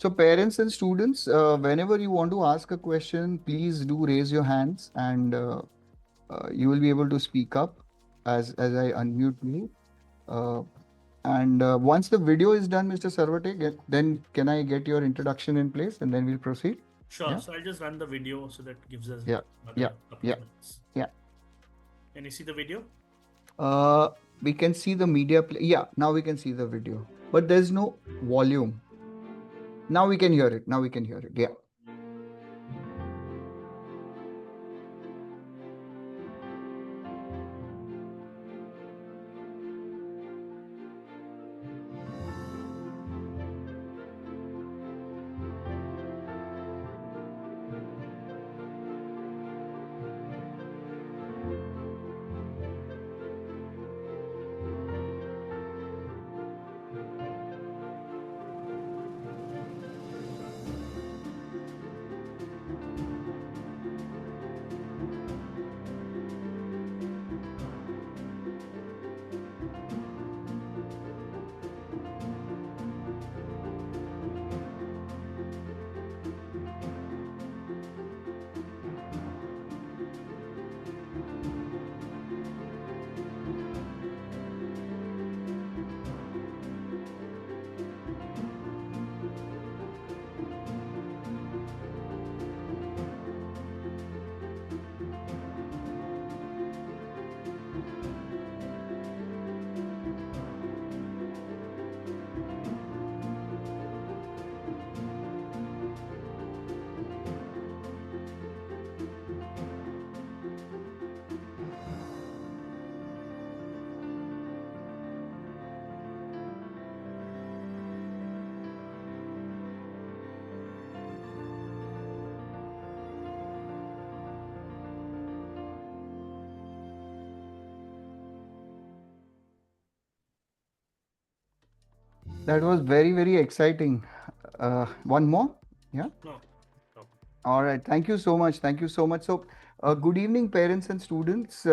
So parents and students, whenever you want to ask a question, please do raise your hands and you will be able to speak up as I unmute you. Uh, and once the video is done, Mr. Sarwate, then can I get your introduction in place and then we'll proceed? Sure. Yeah, So I'll just run the video so that gives us yeah, yeah, another couple yeah, of minutes. yeah. Can you see the video? Uh, we can see the media. Yeah, now we can see the video, but there's no volume. Now we can hear it. Now we can hear it. Yeah. That was very, very exciting. One more? Yeah. No. No. All right. Thank you so much. Thank you so much. So, good evening, parents and students.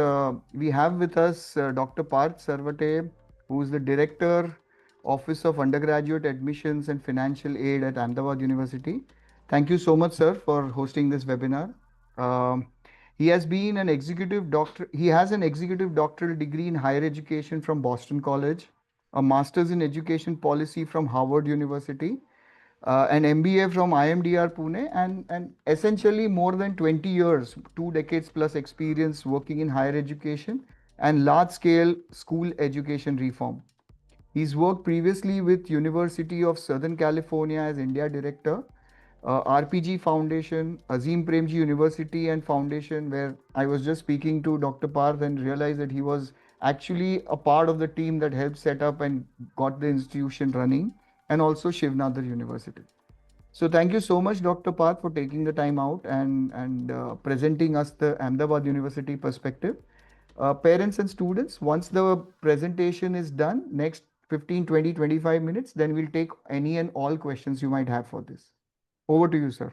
We have with us Dr. Parth Sarwate, who is the Director, Office of Undergraduate Admissions and Financial Aid at Ahmedabad University. Thank you so much, sir, for hosting this webinar. Um, he has been an executive doctor. He has an executive doctoral degree in higher education from Boston College, a master's in education policy from Harvard University, an MBA from IMDR Pune, and essentially more than 20 years, 2 decades plus experience working in higher education and large scale school education reform. He's worked previously with University of Southern California as India Director, RPG Foundation, Azim Premji University and Foundation, where I was just speaking to Dr. Parth and realized that he was actually a part of the team that helped set up and got the institution running, and also Shivnadar University. So thank you so much, Dr. Parth, for taking the time out and presenting us the Ahmedabad University perspective. Parents and students, once the presentation is done, next 15, 20, 25 minutes, then we'll take any and all questions you might have for this. Over to you, sir.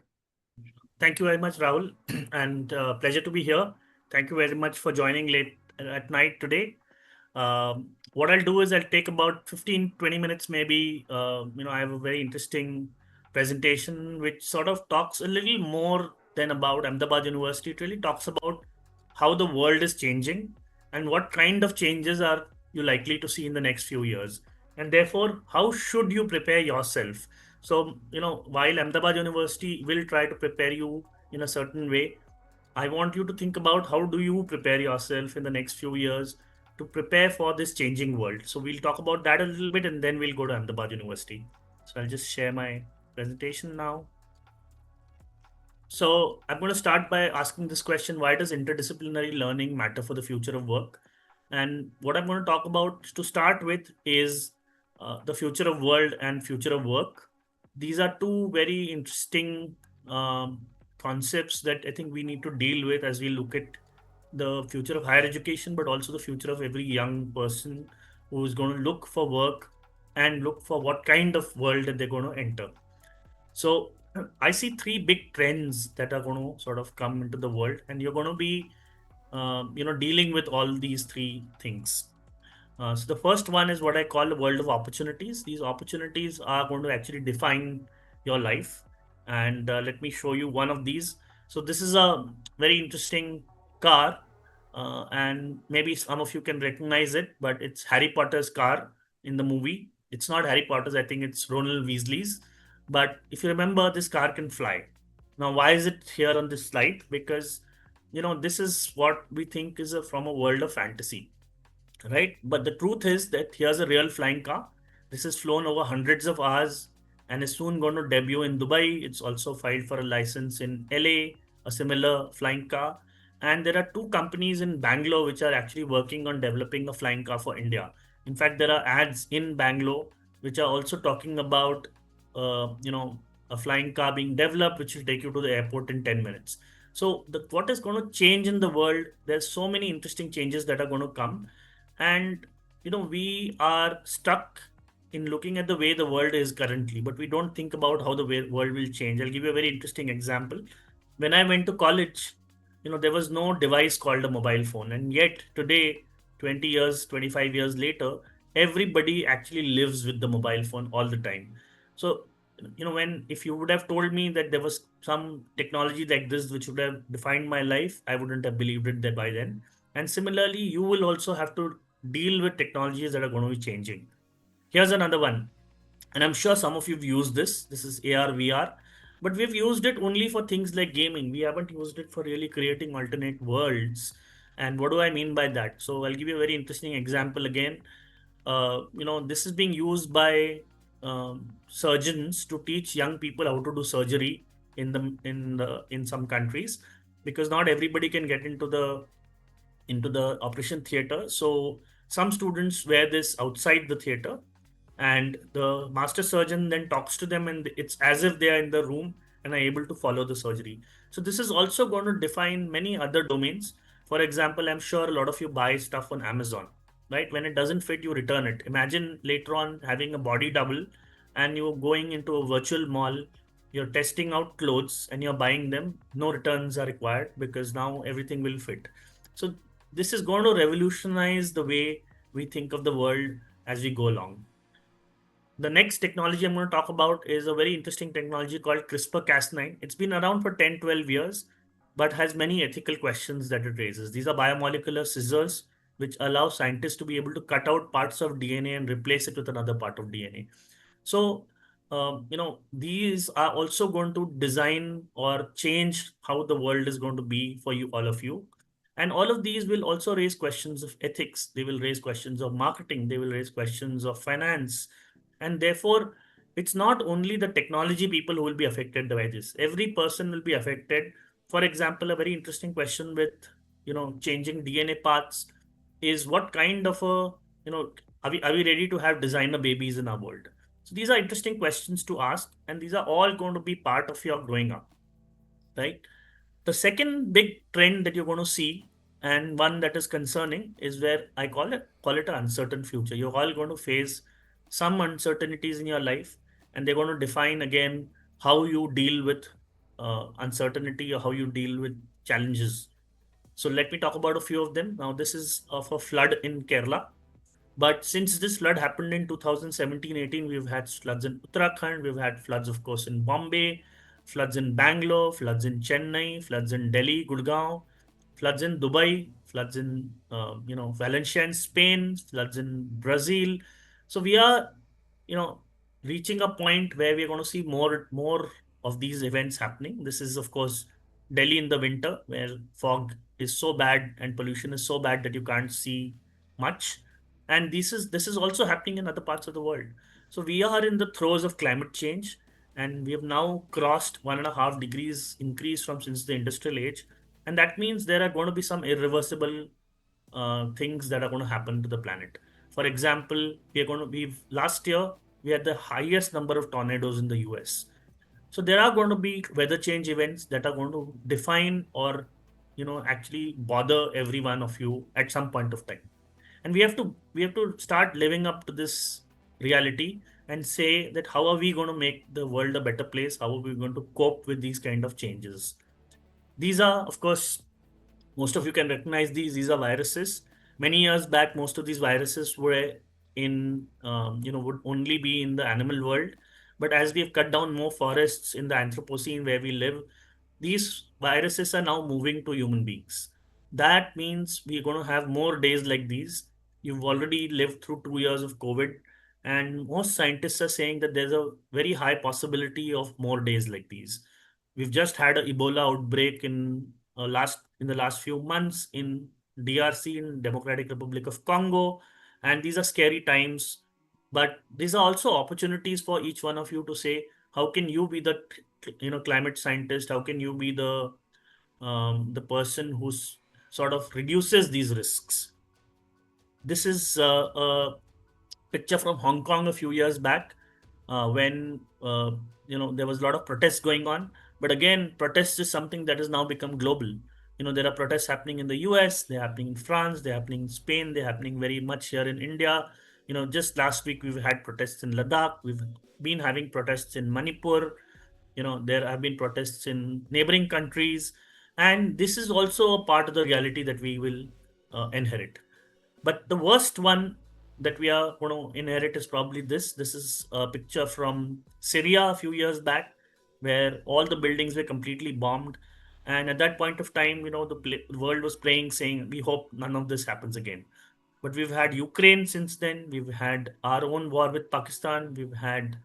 Thank you very much, Rahul, and pleasure to be here. Thank you very much for joining late at night today. What I'll do is I'll take about 15-20 minutes maybe. I have a very interesting presentation which sort of talks a little more than about Ahmedabad University. It really talks about how the world is changing and what kind of changes are you likely to see in the next few years. And therefore, how should you prepare yourself? So, while Ahmedabad University will try to prepare you in a certain way, I want you to think about how do you prepare yourself in the next few years to prepare for this changing world. So we'll talk about that a little bit and then we'll go to Ahmedabad University. So I'll just share my presentation now. So I'm going to start by asking this question: why does interdisciplinary learning matter for the future of work? And what I'm going to talk about to start with is the future of world and future of work. These are two very interesting concepts that I think we need to deal with as we look at the future of higher education, but also the future of every young person who is going to look for work and look for what kind of world that they're going to enter. So I see three big trends that are going to sort of come into the world, and you're going to be, dealing with all these three things. So the first one is what I call the world of opportunities. These opportunities are going to actually define your life. And let me show you one of these. So this is a very interesting car, and maybe some of you can recognize it, but it's Harry Potter's car in the movie. It's not Harry Potter's, I think it's Ronald Weasley's. But if you remember, this car can fly. Now, why is it here on this slide? Because this is what we think is from a world of fantasy, right? But the truth is that here's a real flying car. This is flown over hundreds of hours and is soon going to debut in Dubai. It's also filed for a license in LA, a similar flying car. And there are two companies in Bangalore which are actually working on developing a flying car for India. In fact, there are ads in Bangalore which are also talking about, a flying car being developed, which will take you to the airport in 10 minutes. So, what is going to change in the world? There's so many interesting changes that are going to come, and we are stuck in looking at the way the world is currently, but we don't think about how the world will change. I'll give you a very interesting example. When I went to college, there was no device called a mobile phone, and yet today, 20 years, 25 years later, everybody actually lives with the mobile phone all the time. So when if you would have told me that there was some technology like this which would have defined my life, I wouldn't have believed it by then. And similarly, you will also have to deal with technologies that are going to be changing. Here's another one, and I'm sure some of you've used this. This is AR, VR, but we've used it only for things like gaming. We haven't used it for really creating alternate worlds. And what do I mean by that? So I'll give you a very interesting example again. This is being used by surgeons to teach young people how to do surgery in some countries, because not everybody can get into the operation theater. So some students wear this outside the theater, and the master surgeon then talks to them, and it's as if they are in the room and are able to follow the surgery. So this is also going to define many other domains. For example, I'm sure a lot of you buy stuff on Amazon, right? When it doesn't fit, you return it. Imagine later on having a body double, and you're going into a virtual mall, you're testing out clothes and you're buying them. No returns are required because now everything will fit. So this is going to revolutionize the way we think of the world as we go along. The next technology I'm going to talk about is a very interesting technology called CRISPR-Cas9. It's been around for 10, 12 years, but has many ethical questions that it raises. These are biomolecular scissors which allow scientists to be able to cut out parts of DNA and replace it with another part of DNA. So, these are also going to design or change how the world is going to be for you, all of you. And all of these will also raise questions of ethics. They will raise questions of marketing. They will raise questions of finance. And therefore, it's not only the technology people who will be affected by this. Every person will be affected. For example, a very interesting question with, changing DNA paths is what kind of are we ready to have designer babies in our world? So these are interesting questions to ask, and these are all going to be part of your growing up, right? The second big trend that you're going to see, and one that is concerning, is where I call it an uncertain future. You're all going to face some uncertainties in your life, and they're going to define again how you deal with uncertainty or how you deal with challenges. So let me talk about a few of them. Now, this is of a flood in Kerala. But since this flood happened in 2017-18, we've had floods in Uttarakhand, we've had floods, of course, in Bombay, floods in Bangalore, floods in Chennai, floods in Delhi, Gurgaon, floods in Dubai, floods in Valencia in Spain, floods in Brazil. So we are, you know, reaching a point where we're going to see more of these events happening. This is, of course, Delhi in the winter, where fog is so bad and pollution is so bad that you can't see much. And this is also happening in other parts of the world. So we are in the throes of climate change, and we have now crossed 1.5 degrees increase from since the industrial age, and that means there are going to be some irreversible things that are going to happen to the planet. For example, we've last year we had the highest number of tornadoes in the US. So there are going to be weather change events that are going to define or actually bother every one of you at some point of time. And we have to start living up to this reality and say that how are we going to make the world a better place? How are we going to cope with these kind of changes? These are, of course, most of you can recognize these are viruses. Many years back, most of these viruses were would only be in the animal world, But as we've cut down more forests in the Anthropocene where we live, these viruses are now moving to human beings. That means we're going to have more days like these. You've already lived through 2 years of COVID, and most scientists are saying that there's a very high possibility of more days like these. We've just had an Ebola outbreak in the last few months in DRC, in Democratic Republic of Congo, and these are scary times. But these are also opportunities for each one of you to say, how can you be the climate scientist? How can you be the person who's sort of reduces these risks? This is a picture from Hong Kong a few years back, when there was a lot of protests going on. But again, protests is something that has now become global. There are protests happening in the US, they're happening in France, they're happening in Spain, they're happening very much here in India. Just last week we've had protests in Ladakh, we've been having protests in Manipur. There have been protests in neighboring countries, and this is also a part of the reality that we will inherit. But the worst one that we are going to inherit is probably this. This is a picture from Syria a few years back, where all the buildings were completely bombed. And at that point of time, the world was praying, saying, "We hope none of this happens again." But we've had Ukraine since then. We've had our own war with Pakistan. We've had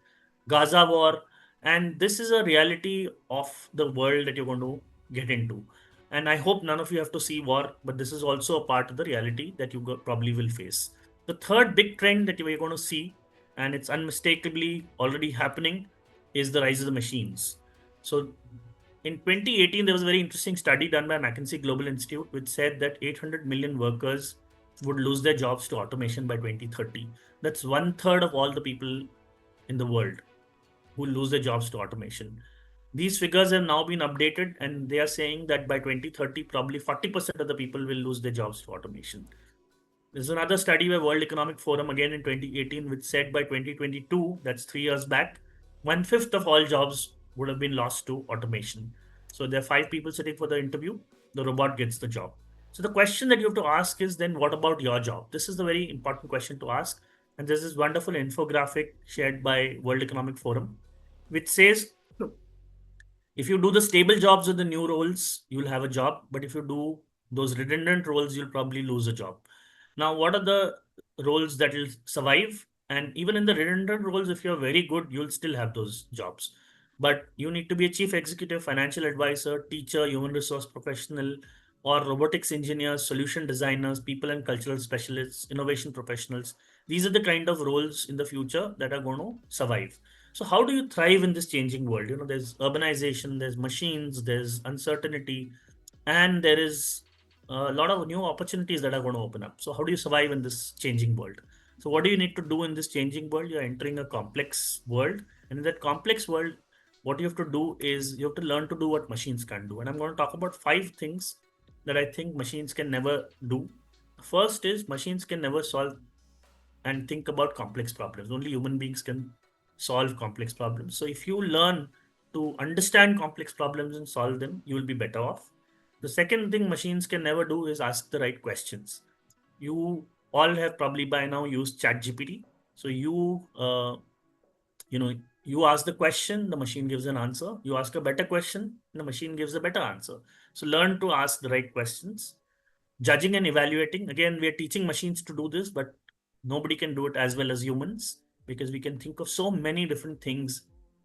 Gaza war, and this is a reality of the world that you're going to get into. And I hope none of you have to see war, but this is also a part of the reality that you probably will face. The third big trend that you're going to see, and it's unmistakably already happening, is the rise of the machines. So in 2018, there was a very interesting study done by McKinsey Global Institute, which said that 800 million workers would lose their jobs to automation by 2030. That's one third of all the people in the world who lose their jobs to automation. These figures have now been updated, and they are saying that by 2030, probably 40% of the people will lose their jobs to automation. There's another study by World Economic Forum again in 2018, which said by 2022, that's 3 years back, one fifth of all jobs would have been lost to automation. So there are five people sitting for the interview, the robot gets the job. So the question that you have to ask is then, what about your job? This is the very important question to ask. And there's this wonderful infographic shared by World Economic Forum, which says if you do the stable jobs with the new roles, you'll have a job. But if you do those redundant roles, you'll probably lose a job. Now, what are the roles that will survive? And even in the redundant roles, if you're very good, you'll still have those jobs. But you need to be a chief executive, financial advisor, teacher, human resource professional, or robotics engineers, solution designers, people and cultural specialists, innovation professionals. These are the kind of roles in the future that are going to survive. So how do you thrive in this changing world? There's urbanization, there's machines, there's uncertainty, and there is a lot of new opportunities that are going to open up. So how do you survive in this changing world? So what do you need to do in this changing world? You're entering a complex world, and in that complex world, what you have to do is you have to learn to do what machines can do. And I'm going to talk about five things that I think machines can never do. First is machines can never solve and think about complex problems. Only human beings can solve complex problems. So if you learn to understand complex problems and solve them, you will be better off. The second thing machines can never do is ask the right questions. You all have probably by now used ChatGPT. So you know, you ask the question, the machine gives an answer. You ask a better question, the machine gives a better answer. So learn to ask the right questions. Judging and evaluating, again, we are teaching machines to do this, but nobody can do it as well as humans, because we can think of so many different things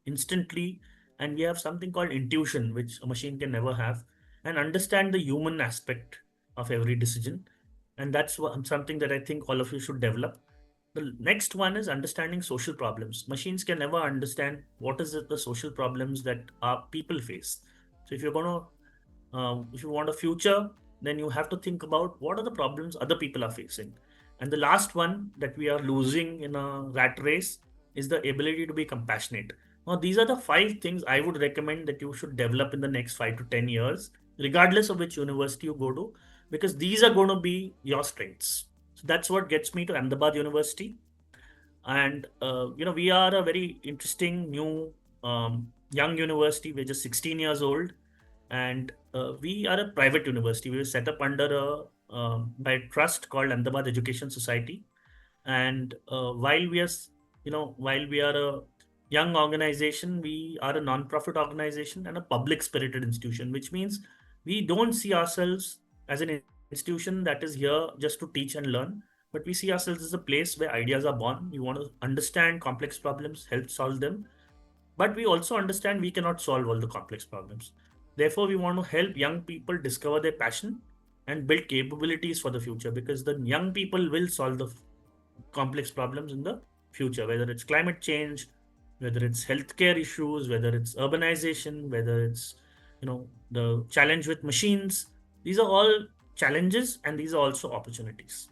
instantly, and we have something called intuition, which a machine can never have, and understand the human aspect of every decision. And that's something that I think all of you should develop. The next one is understanding social problems. Machines can never understand what is it, the social problems that our people face. So if you want a future, then you have to think about what are the problems other people are facing. And the last one that we are losing in a rat race is the ability to be compassionate. Now, these are the five things I would recommend that you should develop in the next 5 to 10 years, regardless of which university you go to, because these are going to be your strengths. So that's what gets me to Ahmedabad University. And we are a very interesting new young university. We're just 16 years old, and we are a private university. We were set up under by a trust called Ahmedabad Education Society. And while we are a young organization. We are a non-profit organization and a public-spirited institution, which means we don't see ourselves as an institution that is here just to teach and learn, but we see ourselves as a place where ideas are born. We want to understand complex problems, help solve them, but we also understand we cannot solve all the complex problems. Therefore, we want to help young people discover their passion and build capabilities for the future, because the young people will solve the complex problems in the future, whether it's climate change, whether it's healthcare issues, whether it's urbanization, whether it's the challenge with machines. These are all challenges and these are also opportunities.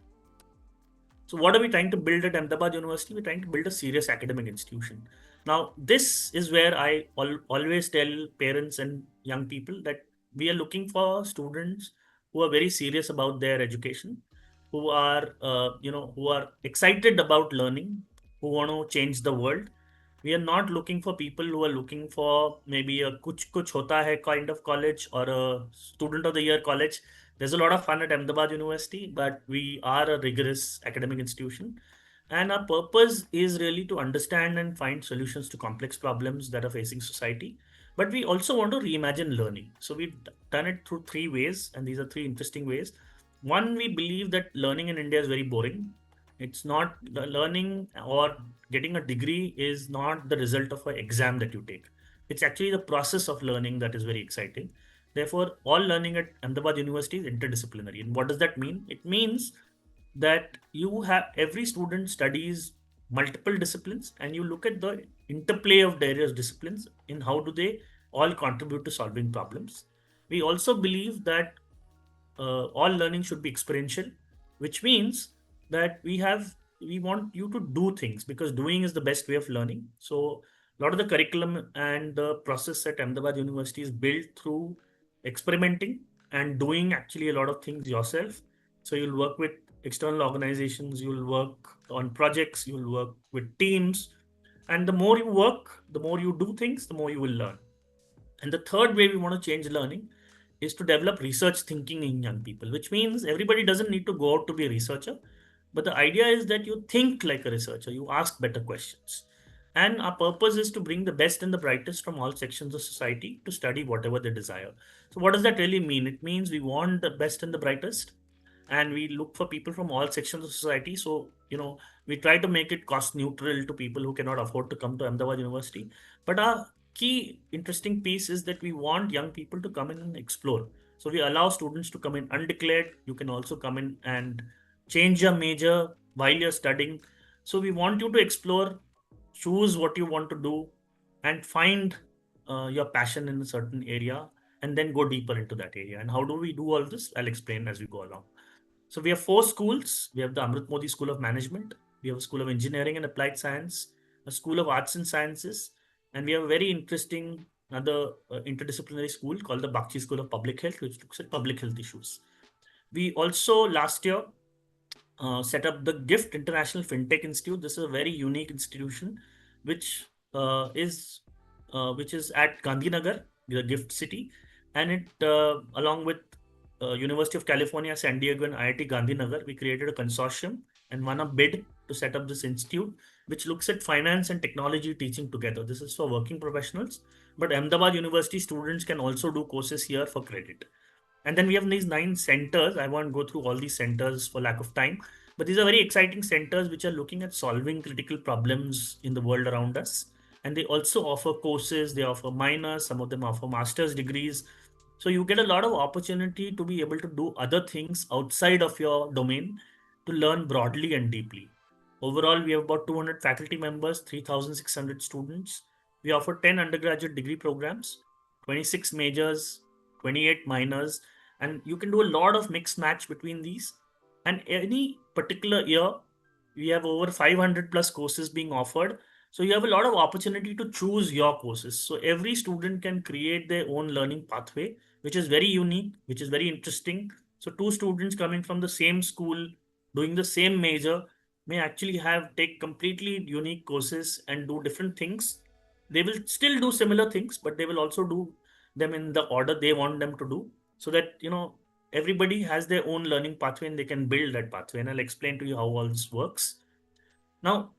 So, what are we trying to build at Ahmedabad University? We're trying to build a serious academic institution. Now, this is where I always tell parents and young people that we are looking for students who are very serious about their education, who are excited about learning, who want to change the world. We are not looking for people who are looking for maybe a kuch hota hai kind of college or a student of the year college. There's a lot of fun at Ahmedabad University, but we are a rigorous academic institution. And our purpose is really to understand and find solutions to complex problems that are facing society. But we also want to reimagine learning. So we've done it through three ways, and these are three interesting ways. One, we believe that learning in India is very boring. It's not the learning or getting a degree is not the result of an exam that you take. It's actually the process of learning that is very exciting. Therefore, all learning at Ahmedabad University is interdisciplinary. And what does that mean? It means that you have every student studies multiple disciplines and you look at the interplay of various disciplines in how do they all contribute to solving problems. We also believe that all learning should be experiential, which means that we want you to do things because doing is the best way of learning. So a lot of the curriculum and the process at Ahmedabad University is built through experimenting and doing actually a lot of things yourself. So you'll work with external organizations, you'll work on projects, you'll work with teams, and the more you work, the more you do things, the more you will learn. And the third way we want to change learning is to develop research thinking in young people, which means everybody doesn't need to go out to be a researcher. But the idea is that you think like a researcher, you ask better questions. And our purpose is to bring the best and the brightest from all sections of society to study whatever they desire. So, what does that really mean? It means we want the best and the brightest, and we look for people from all sections of society. So, we try to make it cost neutral to people who cannot afford to come to Ahmedabad University. But our key interesting piece is that we want young people to come in and explore. So we allow students to come in undeclared. You can also come in and change your major while you're studying. So we want you to explore, choose what you want to do, and find your passion in a certain area, and then go deeper into that area. And how do we do all this? I'll explain as we go along. So we have four schools. We have the Amrit Modi School of Management. We have a School of Engineering and Applied Science, a School of Arts and Sciences, and we have a very interesting another interdisciplinary school called the Bakshi School of Public Health, which looks at public health issues. We also last year set up the GIFT International FinTech Institute. This is a very unique institution, which which is at Gandhinagar, the GIFT city, and it along with University of California, San Diego, and IIT Gandhinagar, we created a consortium and won a bid to set up this institute, which looks at finance and technology teaching together. This is for working professionals, but Ahmedabad University students can also do courses here for credit. And then we have these 9 centers. I won't go through all these centers for lack of time, but these are very exciting centers which are looking at solving critical problems in the world around us. And they also offer courses, they offer minors, some of them offer master's degrees. So you get a lot of opportunity to be able to do other things outside of your domain to learn broadly and deeply. Overall, we have about 200 faculty members, 3,600 students. We offer 10 undergraduate degree programs, 26 majors, 28 minors, and you can do a lot of mix match between these. And any particular year, we have over 500 plus courses being offered. So you have a lot of opportunity to choose your courses. So every student can create their own learning pathway, which is very unique, which is very interesting. So two students coming from the same school doing the same major may actually have take completely unique courses and do different things. They will still do similar things, but they will also do them in the order they want them to do, so that everybody has their own learning pathway and they can build that pathway. And I'll explain to you how all this works. Now,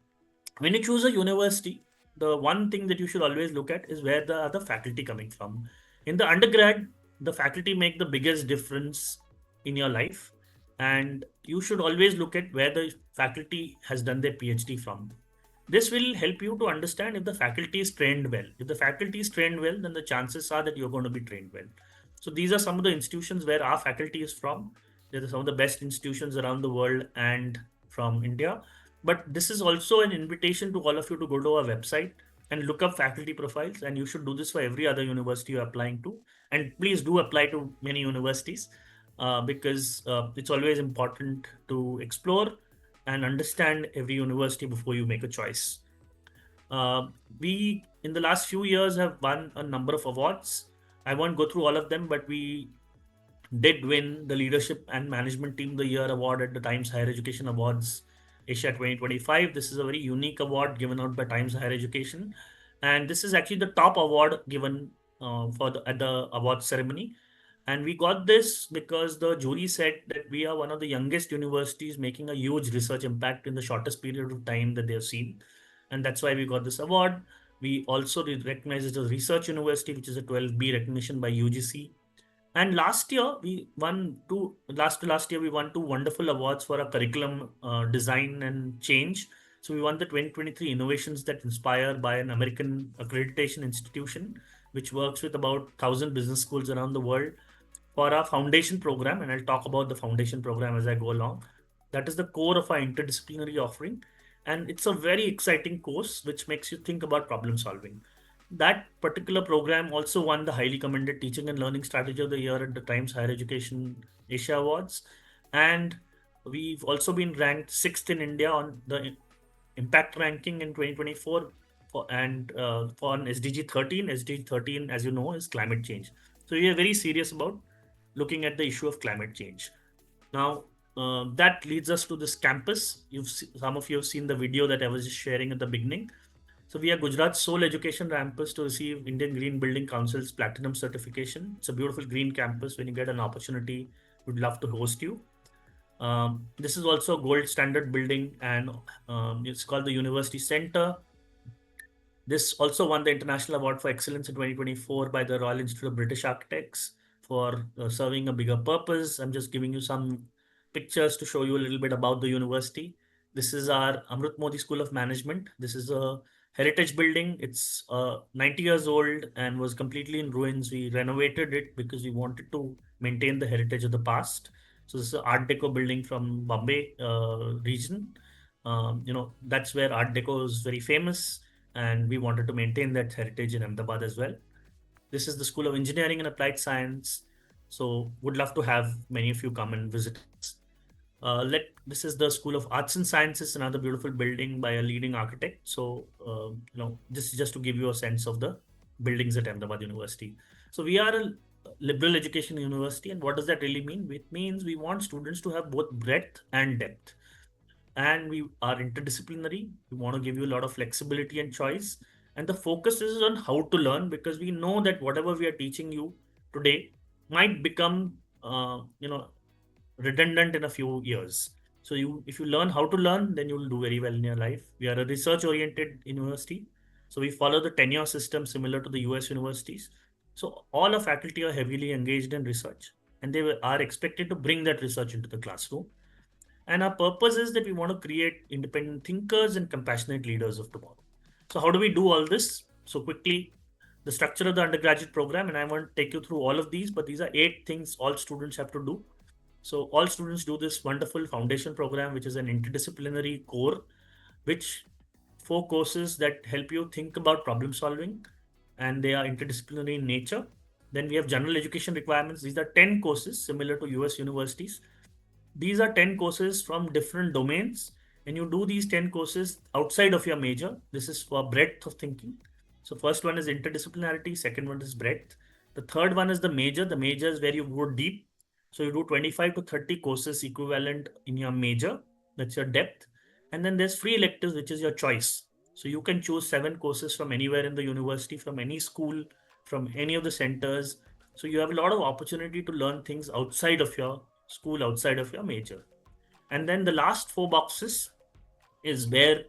when you choose a university, the one thing that you should always look at is where the other faculty coming from. In the undergrad, the faculty make the biggest difference in your life, and you should always look at where the faculty has done their PhD from. This will help you to understand if the faculty is trained well. If the faculty is trained well, then the chances are that you're going to be trained well. So these are some of the institutions where our faculty is from. They're some of the best institutions around the world and from India. But this is also an invitation to all of you to go to our website and look up faculty profiles. And you should do this for every other university you're applying to. And please do apply to many universities because it's always important to explore and understand every university before you make a choice. We, in the last few years, have won a number of awards. I won't go through all of them, but we did win the Leadership and Management Team of the Year award at the Times Higher Education Awards Asia 2025. This is a very unique award given out by Times Higher Education, and this is actually the top award given at the award ceremony. And we got this because the jury said that we are one of the youngest universities making a huge research impact in the shortest period of time that they have seen, and that's why we got this award. We also recognized as a research university, which is a 12B recognition by UGC. And last year we won two. Last year we won two wonderful awards for our curriculum design and change. So we won the 2023 Innovations That Inspire by an American accreditation institution, which works with about 1,000 business schools around the world for our foundation program. And I'll talk about the foundation program as I go along. That is the core of our interdisciplinary offering, and it's a very exciting course which makes you think about problem solving. That particular program also won the highly commended Teaching and Learning Strategy of the Year at the Times Higher Education Asia Awards. And we've also been ranked sixth in India on the impact ranking in 2024 for an SDG 13. SDG 13, as you know, is climate change. So we are very serious about looking at the issue of climate change. Now, that leads us to this campus. Some of you have seen the video that I was just sharing at the beginning. So we are Gujarat's sole education campus to receive Indian Green Building Council's Platinum certification. It's a beautiful green campus. When you get an opportunity, we'd love to host you. This is also a gold standard building, and it's called the University Center. This also won the International Award for Excellence in 2024 by the Royal Institute of British Architects for serving a bigger purpose. I'm just giving you some pictures to show you a little bit about the university. This is our Amrit Modi School of Management. This is a heritage building. It's 90 years old and was completely in ruins. We renovated it because we wanted to maintain the heritage of the past. So this is an Art Deco building from Bombay region. That's where Art Deco is very famous, and we wanted to maintain that heritage in Ahmedabad as well. This is the School of Engineering and Applied Science. So would love to have many of you come and visit us. This is the School of Arts and Sciences, another beautiful building by a leading architect. So this is just to give you a sense of the buildings at Ahmedabad University. So we are a liberal education university, and what does that really mean? It means we want students to have both breadth and depth, and we are interdisciplinary. We want to give you a lot of flexibility and choice, and the focus is on how to learn, because we know that whatever we are teaching you today might become redundant in a few years. So if you learn how to learn, then you'll do very well in your life. We are a research oriented university, so we follow the tenure system similar to the US universities. So all our faculty are heavily engaged in research, and they are expected to bring that research into the classroom. And our purpose is that we want to create independent thinkers and compassionate leaders of tomorrow. So how do we do all this? So quickly, the structure of the undergraduate program, and I won't take you through all of these, but these are 8 things all students have to do. So all students do this wonderful foundation program, which is an interdisciplinary core, which 4 courses that help you think about problem solving, and they are interdisciplinary in nature. Then we have general education requirements. These are 10 courses similar to US universities. These are 10 courses from different domains, and you do these 10 courses outside of your major. This is for breadth of thinking. So first one is interdisciplinarity, second one is breadth. The third one is the major. The major is where you go deep. So you do 25 to 30 courses equivalent in your major. That's your depth. And then there's free electives, which is your choice. So you can choose 7 courses from anywhere in the university, from any school, from any of the centers. So you have a lot of opportunity to learn things outside of your school, outside of your major. And then the last 4 boxes is where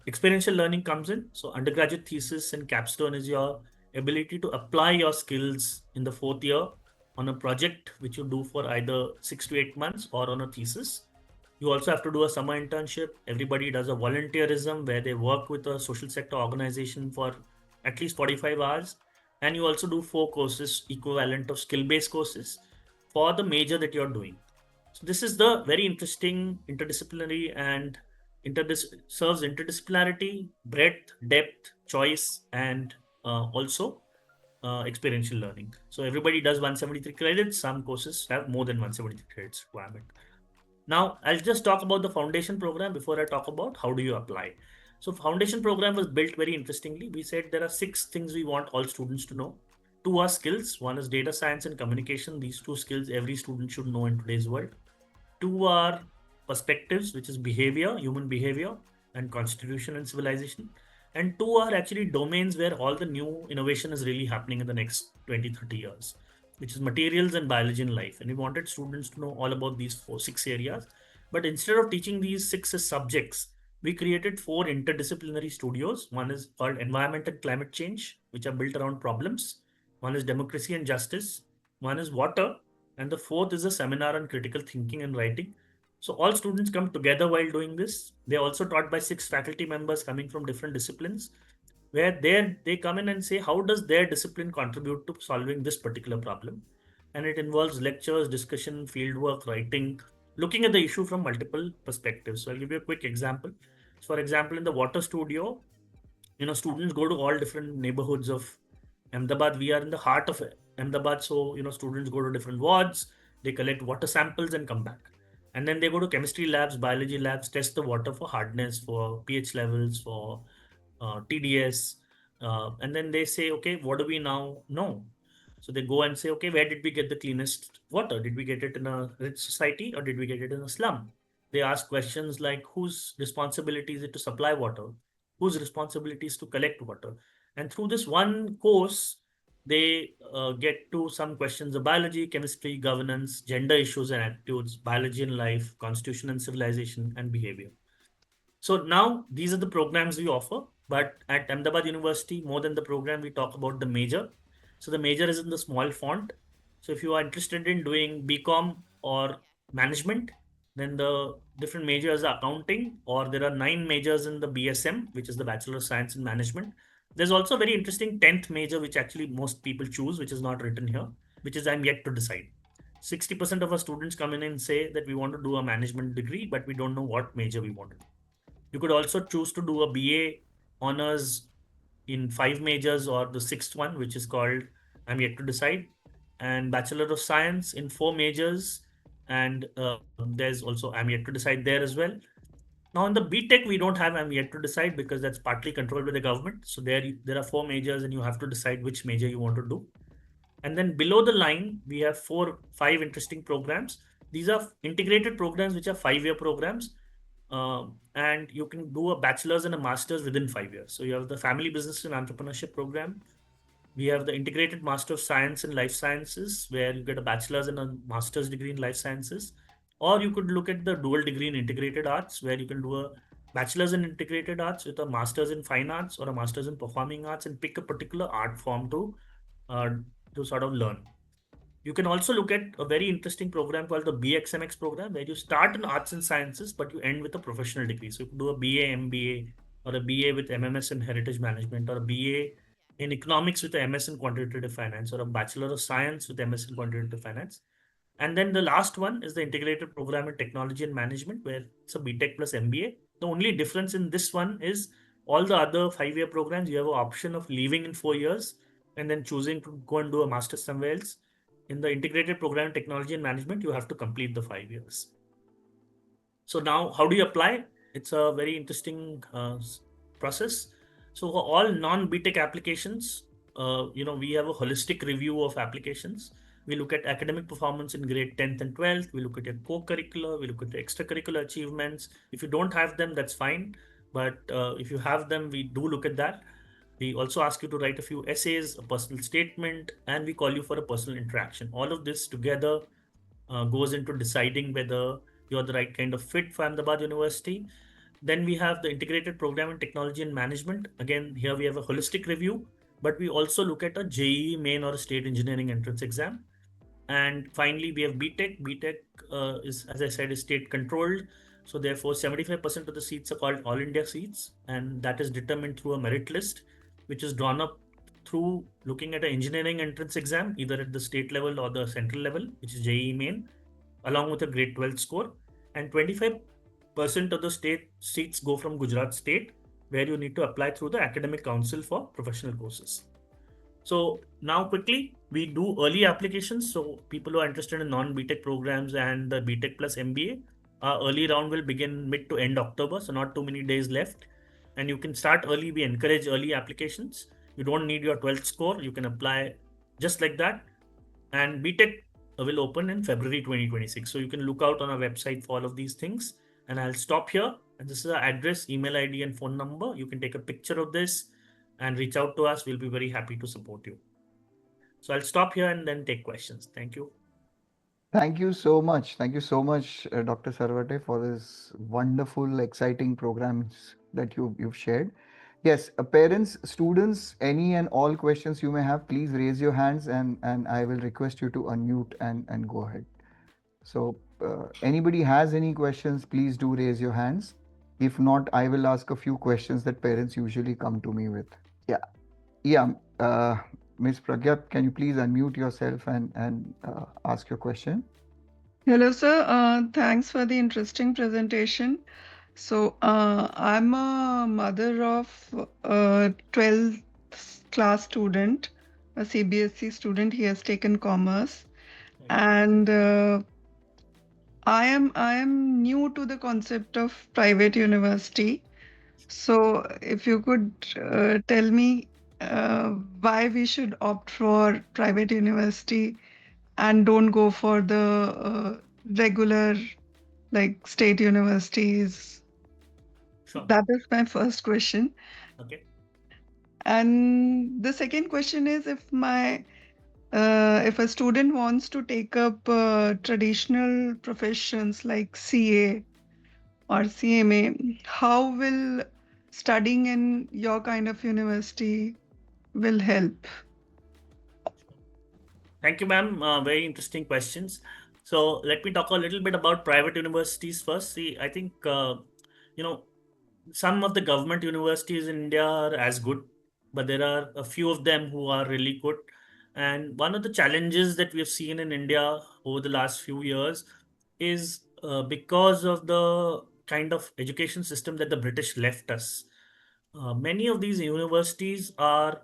experiential learning comes in. So undergraduate thesis and capstone is your ability to apply your skills in the fourth year on a project which you do for either 6 to 8 months or on a thesis. You also have to do a summer internship. Everybody does a volunteerism where they work with a social sector organization for at least 45 hours. And you also do 4 courses equivalent of skill based courses for the major that you're doing. So this is the very interesting interdisciplinary and serves interdisciplinarity, breadth, depth, choice, and also experiential learning. So everybody does 173 credits. Some courses have more than 173 credits requirement. Now, I'll just talk about the foundation program before I talk about how do you apply. So, foundation program was built very interestingly. We said there are 6 things we want all students to know. Two are skills. One is data science and communication. These 2 skills every student should know in today's world. Two are perspectives, which is behavior, human behavior, and constitution and civilization. And two are actually domains where all the new innovation is really happening in the next 20, 30 years, which is materials and biology and life. And we wanted students to know all about these 6 areas. But instead of teaching these 6 as subjects, we created 4 interdisciplinary studios. One is called environment and climate change, which are built around problems. One is democracy and justice. One is water, and the fourth is a seminar on critical thinking and writing. So all students come together while doing this. They're also taught by 6 faculty members coming from different disciplines, where they come in and say how does their discipline contribute to solving this particular problem. And it involves lectures, discussion, fieldwork, writing, looking at the issue from multiple perspectives. So I'll give you a quick example. For example, in the water studio, students go to all different neighborhoods of Ahmedabad. We are in the heart of Ahmedabad, so students go to different wards, they collect water samples and come back, and then they go to chemistry labs, biology labs, test the water for hardness, for pH levels, for TDS, and then they say, okay, what do we now know? So they go and say, okay, where did we get the cleanest water? Did we get it in a rich society or did we get it in a slum? They ask questions like, whose responsibility is it to supply water? Whose responsibility is to collect water? And through this one course, they get to some questions of biology, chemistry, governance, gender issues and attitudes, biology and life, constitution and civilization, and behavior. So now these are the programs we offer. But at Ahmedabad University, more than the program, we talk about the major. So the major is in the small font. So if you are interested in doing BCom or management, then the different majors are accounting, or there are 9 majors in the BSM, which is the Bachelor of Science in Management. There's also a very interesting 10th major, which actually most people choose, which is not written here, which is I'm yet to decide. 60% of our students come in and say that we want to do a management degree, but we don't know what major we want to do. You could also choose to do a BA honors in 5 majors or the sixth one, which is called I'm yet to decide, and Bachelor of Science in 4 majors. And there's also I'm yet to decide there as well. Now in the BTech, we don't have I'm yet to decide because that's partly controlled by the government. So there are 4 majors, and you have to decide which major you want to do. And then below the line, we have 5 interesting programs. These are integrated programs, which are 5-year programs. And you can do a bachelor's and a master's within 5 years. So you have the Family Business and Entrepreneurship program. We have the Integrated Master of Science in Life Sciences, where you get a bachelor's and a master's degree in life sciences. Or you could look at the dual degree in integrated arts, where you can do a bachelor's in integrated arts with a master's in fine arts or a master's in performing arts, and pick a particular art form uh, to sort of learn. You can also look at a very interesting program called the BXMX program, where you start in arts and sciences, but you end with a professional degree. So you can do a BA, MBA, or a BA with MMS in heritage management, or a BA in economics with a MS in quantitative finance, or a Bachelor of Science with MS in quantitative finance. And then the last one is the integrated program in technology and management, where it's a BTech plus MBA. The only difference in this one is all the other 5-year programs, you have an option of leaving in 4 years and then choosing to go and do a master's somewhere else. In the integrated program in technology and management, you have to complete the 5 years. So now, how do you apply? It's a very interesting process. So for all non-BTech applications, we have a holistic review of applications. We look at academic performance in grade 10th and 12th. We look at your co-curricular. We look at the extracurricular achievements. If you don't have them, that's fine. But if you have them, we do look at that. We also ask you to write a few essays, a personal statement, and we call you for a personal interaction. All of this together goes into deciding whether you're the right kind of fit for Ahmedabad University. Then we have the integrated program in technology and management. Again, here we have a holistic review, but we also look at a JEE main or a state engineering entrance exam. And finally, we have BTech. BTech is, as I said, is state controlled. So therefore, 75% of the seats are called All India seats, and that is determined through a merit list, which is drawn up through looking at an engineering entrance exam, either at the state level or the central level, which is JEE main, along with a grade 12 score. And 25% of the state seats go from Gujarat state, where you need to apply through the academic council for professional courses. So now quickly, we do early applications. So people who are interested in non-BTech programs and the BTech plus MBA, our early round will begin mid to end October. So not too many days left. And you can start early. We encourage early applications. You don't need your 12th score. You can apply just like that. And BTech will open in February 2026. So you can look out on our website for all of these things. And I'll stop here. And this is our address, email ID, and phone number. You can take a picture of this and reach out to us. We'll be very happy to support you. So I'll stop here and then take questions. Thank you. Thank you so much. Thank you so much, Dr. Sarwate, for this wonderful, exciting programs that you've shared. Yes, parents, students, any and all questions you may have, please raise your hands and I will request you to unmute and go ahead. So, anybody has any questions, please do raise your hands. If not, I will ask a few questions that parents usually come to me with. Yeah, yeah. Ms. Pragya, can you please unmute yourself and ask your question? Hello, sir. Thanks for the interesting presentation. So, I'm a mother of a 12th class student, a CBSE student. He has taken commerce, Right. and I am new to the concept of private university. So, if you could tell me why we should opt for private university and don't go for the regular like state universities. Sure. That is my first question. Okay. And the second question is if a student wants to take up traditional professions like CA or CMA, how will studying in your kind of university will help? Sure. Thank you, ma'am. Very interesting questions. So let me talk a little bit about private universities first. See, I think you know some of the government universities in India are as good, but there are a few of them who are really good. And one of the challenges that we have seen in India over the last few years is because of the kind of education system that the British left us. Many of these universities are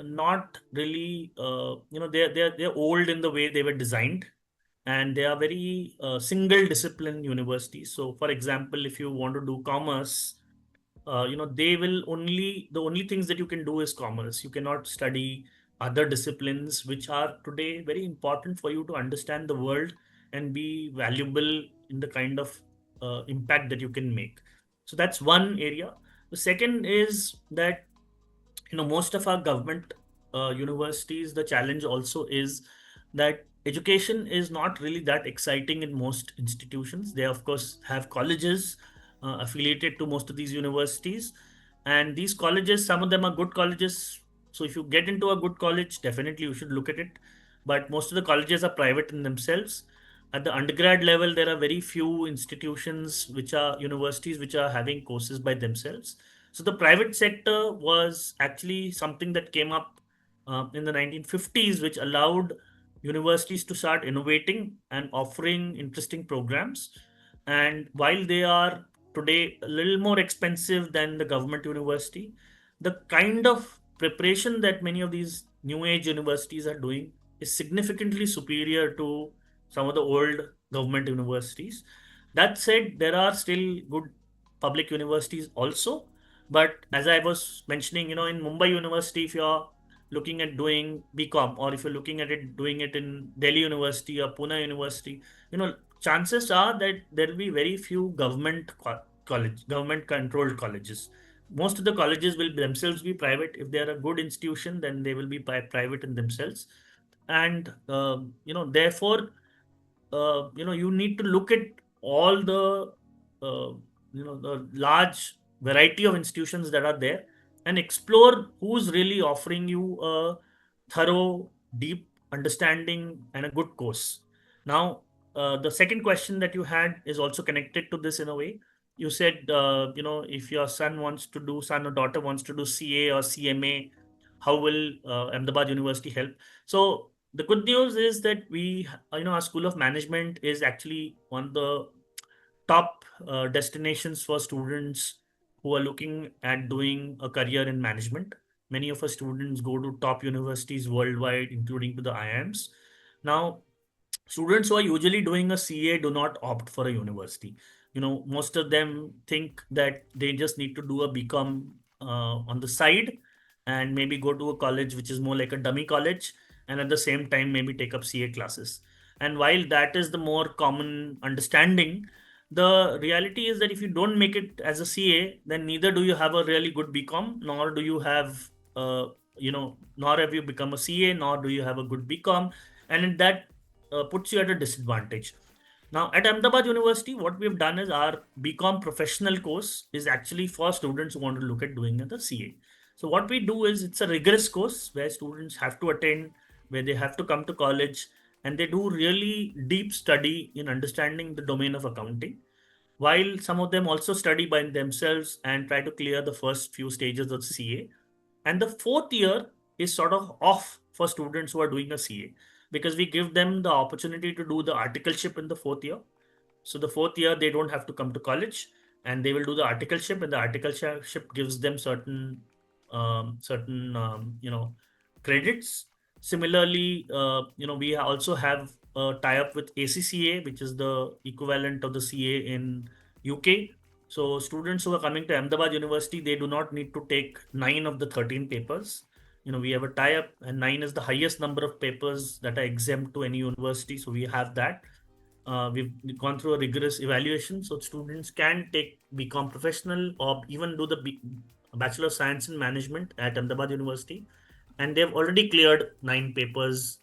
not really, they're old in the way they were designed, and they are very single discipline universities. So, for example, if you want to do commerce, they will only the only things that you can do is commerce. You cannot study other disciplines which are today very important for you to understand the world and be valuable in the kind of impact that you can make. So that's one area. The second is that most of our government universities, the challenge also is that education is not really that exciting in most institutions. They of course have colleges affiliated to most of these universities, and these colleges, some of them are good colleges. So if you get into a good college, definitely you should look at it, but most of the colleges are private in themselves. At the undergrad level, there are very few institutions which are universities which are having courses by themselves. So the private sector was actually something that came up in the 1950s, which allowed universities to start innovating and offering interesting programs. And while they are today a little more expensive than the government university, the kind of preparation that many of these new age universities are doing is significantly superior to some of the old government universities. That said, there are still good public universities also, but as I was mentioning, in Mumbai University, if you're looking at doing BCom, or if you're looking at it doing it in Delhi University or Pune University, chances are that there will be very few government controlled colleges. Most of the colleges will themselves be private. If they are a good institution, then they will be private in themselves. And therefore, you need to look at all the the large variety of institutions that are there, and explore who's really offering you a thorough, deep understanding and a good course. Now, the second question that you had is also connected to this in a way. You said, if your son or daughter wants to do CA or CMA, how will Ahmedabad University help? So the good news is that our School of Management is actually one of the top destinations for students who are looking at doing a career in management. Many of our students go to top universities worldwide, including to the IIMs. Now, students who are usually doing a CA do not opt for a university. Most of them think that they just need to do a BCom on the side and maybe go to a college which is more like a dummy college, and at the same time maybe take up CA classes. And while that is the more common understanding, the reality is that if you don't make it as a CA, then neither do you have a really good BCom, nor do you have, nor have you become a CA, nor do you have a good BCom, and in that puts you at a disadvantage. Now, at Ahmedabad University, what we've done is our BCom professional course is actually for students who want to look at doing the CA. So, what we do is it's a rigorous course where students have to attend, where they have to come to college, and they do really deep study in understanding the domain of accounting. While some of them also study by themselves and try to clear the first few stages of CA. And the fourth year is sort of off for students who are doing a CA, because we give them the opportunity to do the articleship in the fourth year. So the fourth year, they don't have to come to college, and they will do the articleship, and the articleship gives them certain credits. Similarly, we also have a tie-up with ACCA, which is the equivalent of the CA in UK. So students who are coming to Ahmedabad University, they do not need to take 9 of the 13 papers. We have a tie-up, and 9 is the highest number of papers that are exempt to any university. So we have that. We've gone through a rigorous evaluation, so students can take BCom Professional or even do the Bachelor of Science in Management at Ahmedabad University, and they've already cleared 9 papers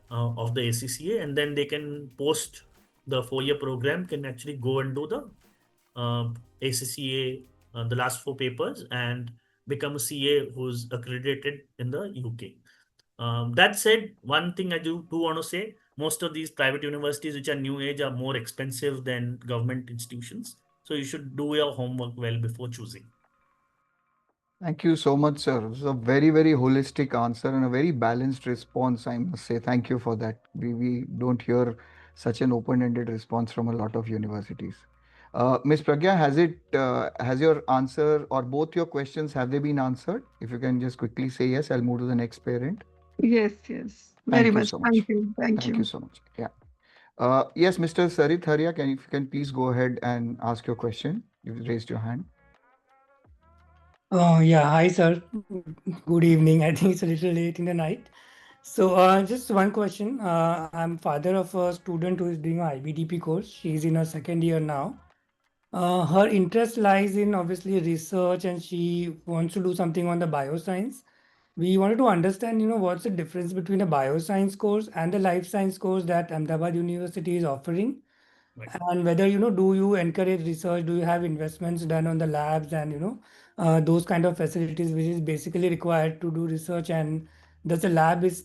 of the ACCA, and then they can post the 4-year program, can actually go and do the ACCA, the last 4 papers, and become a CA who's accredited in the UK. That said, one thing I do want to say, most of these private universities which are new age are more expensive than government institutions. So you should do your homework well before choosing. Thank you so much, sir. It was a very, very holistic answer and a very balanced response, I must say. Thank you for that. We don't hear such an open-ended response from a lot of universities. Ms. Pragya, has your answer or both your questions, have they been answered? If you can just quickly say yes, I'll move to the next parent. Yes, yes. Very Thank you much. so much. Thank you. Thank Thank you you. so much. Yeah. Yes, Mr. Sarit Haria, if you can please go ahead and ask your question. You've raised your hand. Yeah, hi sir. Good evening. I think it's a little late in the night. So just one question. I'm father of a student who is doing a IBDP course. She's in her second year now. Her interest lies in obviously research, and she wants to do something on the bioscience. We wanted to understand, what's the difference between a bioscience course and the life science course that Ahmedabad University is offering, Right. and whether, do you encourage research? Do you have investments done on the labs and, those kind of facilities which is basically required to do research? And does the lab is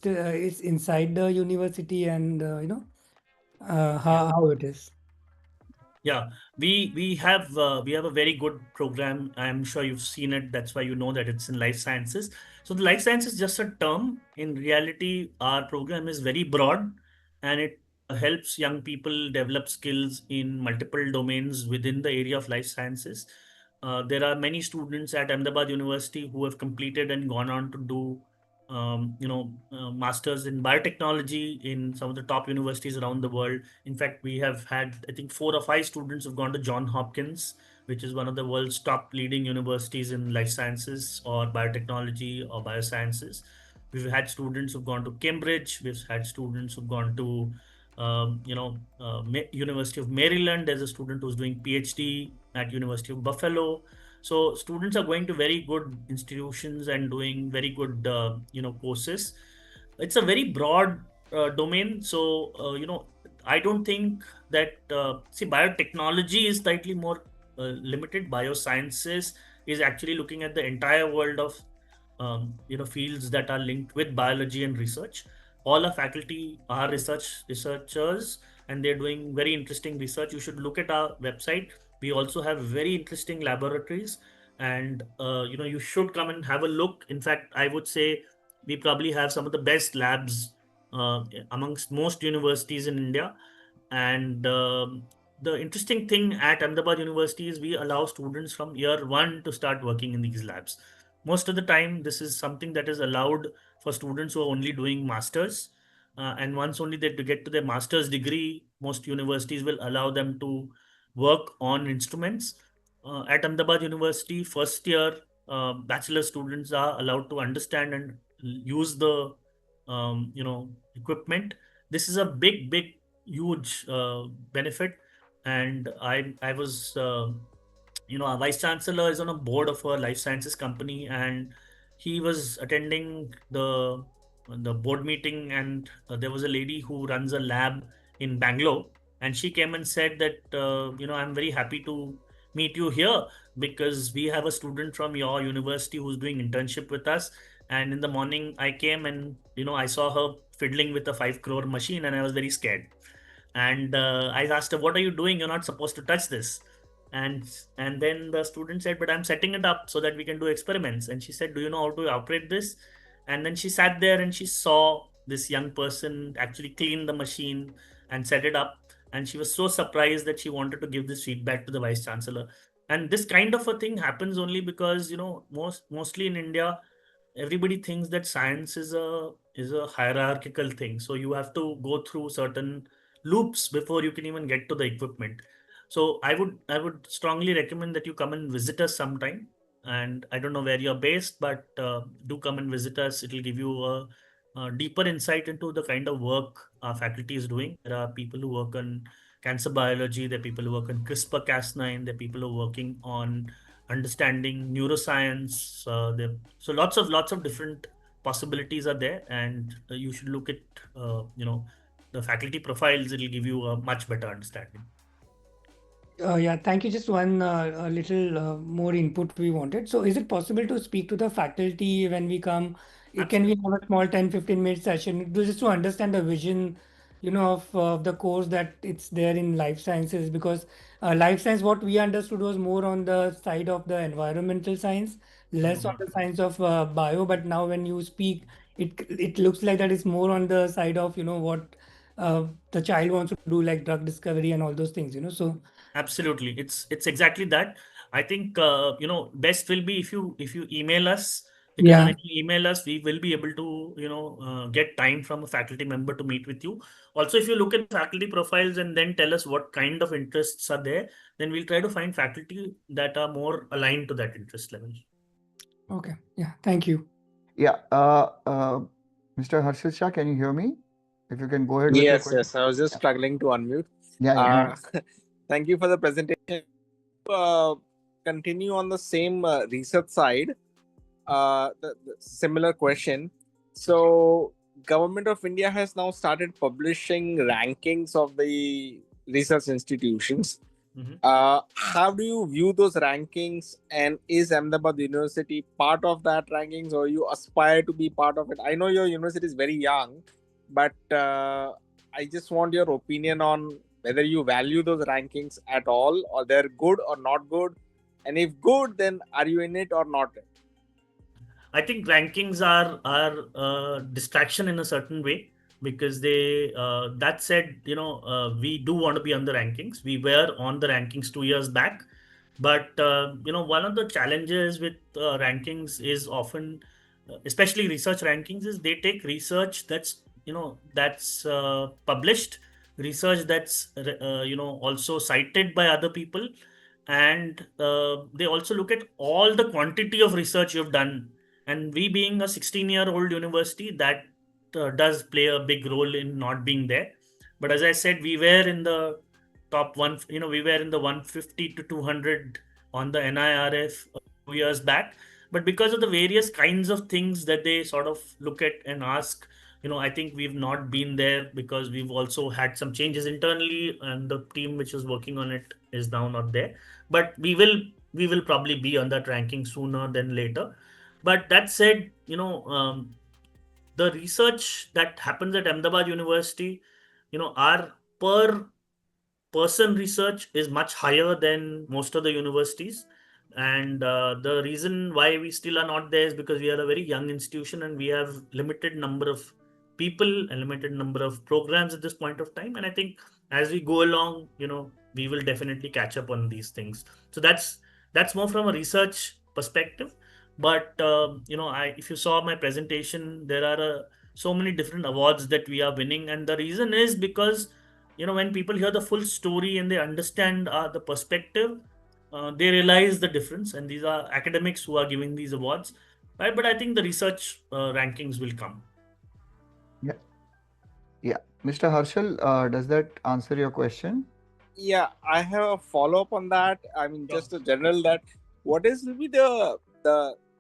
inside the university, and, how it is? Yeah, we have a very good program. I'm sure you've seen it. That's why you know that it's in life sciences. So the life science is just a term. In reality, our program is very broad, and it helps young people develop skills in multiple domains within the area of life sciences. There are many students at Ahmedabad University who have completed and gone on to do masters in biotechnology in some of the top universities around the world. In fact, we have had, I think, 4 or 5 students who've gone to John Hopkins, which is one of the world's top leading universities in life sciences or biotechnology or biosciences. We've had students who've gone to Cambridge. We've had students who've gone to, University of Maryland. There's a student who's doing PhD at University of Buffalo. So students are going to very good institutions and doing very good, courses. It's a very broad domain. So, I don't think that, see, biotechnology is slightly more limited. Biosciences is actually looking at the entire world of fields that are linked with biology and research. All our faculty are researchers, and they're doing very interesting research. You should look at our website. We also have very interesting laboratories, and you should come and have a look. In fact, I would say we probably have some of the best labs amongst most universities in India. And the interesting thing at Ahmedabad University is we allow students from year one to start working in these labs. Most of the time, this is something that is allowed for students who are only doing masters. And once only they to get to their master's degree, most universities will allow them to work on instruments. At Ahmedabad University, first year bachelor students are allowed to understand and use the equipment. This is a big huge benefit. And I was our vice chancellor is on a board of a life sciences company, and he was attending the board meeting, and there was a lady who runs a lab in Bangalore, and she came and said that I'm very happy to meet you here because we have a student from your university who's doing internship with us. And in the morning I came, and I saw her fiddling with a 5 crore machine, and I was very scared. And I asked her, what are you doing? You're not supposed to touch this. And then the student said, but I'm setting it up so that we can do experiments. And she said, do you know how to operate this? And then she sat there and she saw this young person actually clean the machine and set it up. And she was so surprised that she wanted to give this feedback to the vice chancellor. And this kind of a thing happens only because mostly in India everybody thinks that science is a hierarchical thing, so you have to go through certain loops before you can even get to the equipment. So I would strongly recommend that you come and visit us sometime. And I don't know where you're based, but do come and visit us. It'll give you a deeper insight into the kind of work our faculty is doing. There are people who work on cancer biology, there are people who work on CRISPR-Cas9, there are people who are working on understanding neuroscience. So lots of different possibilities are there, and you should look at the faculty profiles. It'll give you a much better understanding. Yeah, thank you. Just one a little more input we wanted. So, is it possible to speak to the faculty when we come? Can we have a small 10-15 minute session just to understand the vision, of the course that it's there in life sciences? Because life science, what we understood was more on the side of the environmental science, less on the science of bio. But now when you speak, it looks like that it's more on the side of, what the child wants to do, like drug discovery and all those things. So. Absolutely, it's exactly that. I think best will be if you email us, because Yeah. when you email us, we will be able to get time from a faculty member to meet with you. Also, if you look at faculty profiles and then tell us what kind of interests are there, then we'll try to find faculty that are more aligned to that interest level. Okay. Yeah. Thank you. Yeah. Mr. Harshit Shah, can you hear me? If you can go ahead with your Yes, question. yes. I was just struggling to unmute. Yeah, yeah. Thank you for the presentation. Continue on the same research side. The similar question. So, Government of India has now started publishing rankings of the research institutions. How do you view those rankings, and is Ahmedabad University part of that rankings, or you aspire to be part of it? I know your university is very young, but I just want your opinion on whether you value those rankings at all, or they're good or not good, and if good, then are you in it or not? I think rankings are a distraction in a certain way, because they that said, we do want to be on the rankings. We were on the rankings 2 years back, but one of the challenges with rankings is often, especially research rankings, is they take research that's published, research that's also cited by other people, and they also look at all the quantity of research you've done. And we being a 16-year-old university, that does play a big role in not being there. But as I said, we were in the top one, we were in the 150 to 200 on the NIRF a few years back. But because of the various kinds of things that they sort of look at and ask, I think we've not been there because we've also had some changes internally, and the team which is working on it is now not there. But we will probably be on that ranking sooner than later. But that said, the research that happens at Ahmedabad University, our per person research is much higher than most of the universities. And the reason why we still are not there is because we are a very young institution and we have limited number of people and limited number of programs at this point of time. And I think as we go along, we will definitely catch up on these things. So that's more from a research perspective. But if you saw my presentation, there are so many different awards that we are winning, and the reason is because when people hear the full story and they understand the perspective, they realize the difference, and these are academics who are giving these awards, right? But I think the research rankings will come. Yeah. Mr. Harshal, does that answer your question? Yeah, I have a follow-up on that. I mean, Sure. just a general that what is will be the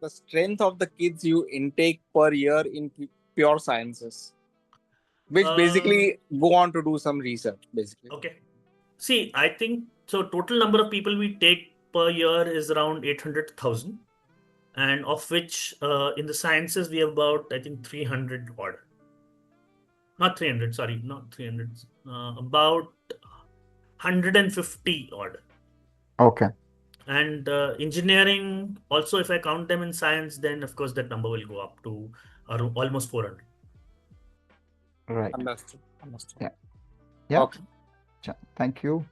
strength of the kids you intake per year in pure sciences, which basically go on to do some research, basically. Okay. See, I think so. Total number of people we take per year is around 800,000, and of which in the sciences we have about, I think, 300 odd. Not 300, sorry, not 300. About 150 odd. Okay. And engineering also, if I count them in science, then of course that number will go up to almost 400. Right. Understood. Yeah. Yeah. Okay. Thank you.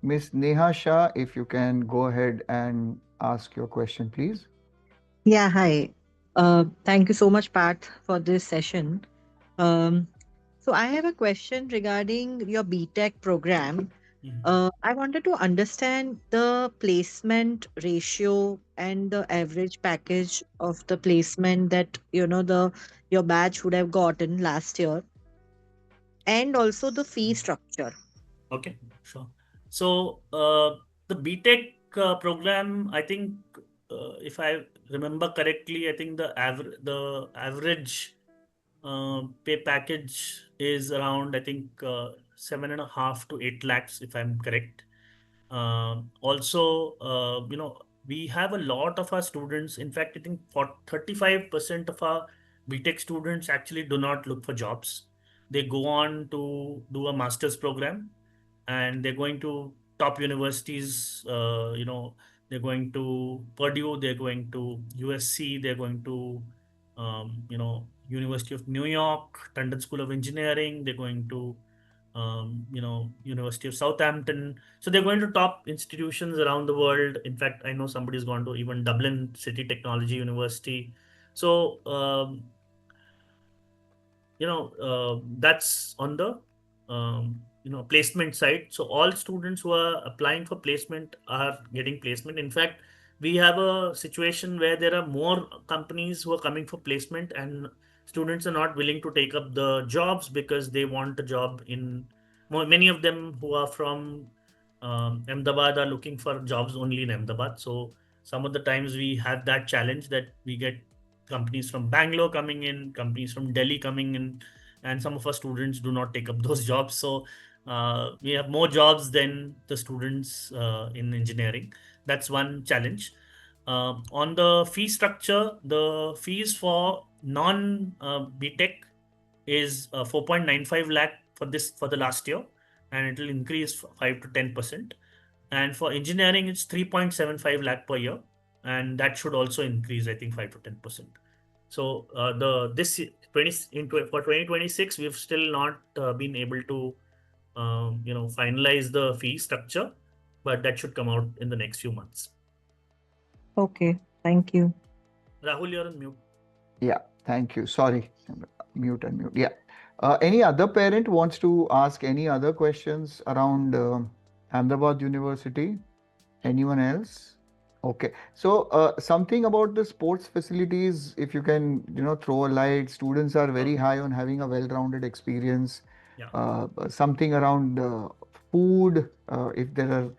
Miss Neha Shah, if you can go ahead and ask your question, please. Yeah, hi. Thank you so much, Parth, for this session. Um, so I have a question regarding your BTech program. I wanted to understand the placement ratio and the average package of the placement that your batch would have gotten last year, and also the fee structure. Okay, sure. So the BTech program, I think, if I remember correctly, I think the average pay package is around, I think, 7.5 to 8 lakhs, if I'm correct. Also, we have a lot of our students. In fact, I think for 35% of our BTech students actually do not look for jobs. They go on to do a master's program, and they're going to top universities. They're going to Purdue, they're going to USC, they're going to University of New York, London School of Engineering, they're going to University of Southampton. So they're going to top institutions around the world. In fact, I know somebody's gone to even Dublin City Technology University. So that's on the placement side. So all students who are applying for placement are getting placement. In fact, we have a situation where there are more companies who are coming for placement, and students are not willing to take up the jobs because they want a job in many of them who are from Ahmedabad are looking for jobs only in Ahmedabad. So some of the times we have that challenge that we get companies from Bangalore coming in, companies from Delhi coming in, and some of our students do not take up those jobs. So we have more jobs than the students in engineering. That's one challenge. On the fee structure, the fees for non BTech is 4.95 lakh for the last year, and it will increase 5 to 10%. And for engineering, it's 3.75 lakh per year, and that should also increase, I think, 5 to 10%. So for 2026, we've still not been able to finalize the fee structure, but that should come out in the next few months. Okay, thank you. Rahul, you're on mute. Yeah, thank you. Sorry, mute and mute. Yeah. Any other parent wants to ask any other questions around Ahmedabad University? Anyone else? Okay. So something about the sports facilities, if you can, throw a light. Students are very high on having a well-rounded experience. Yeah. Something around food, if there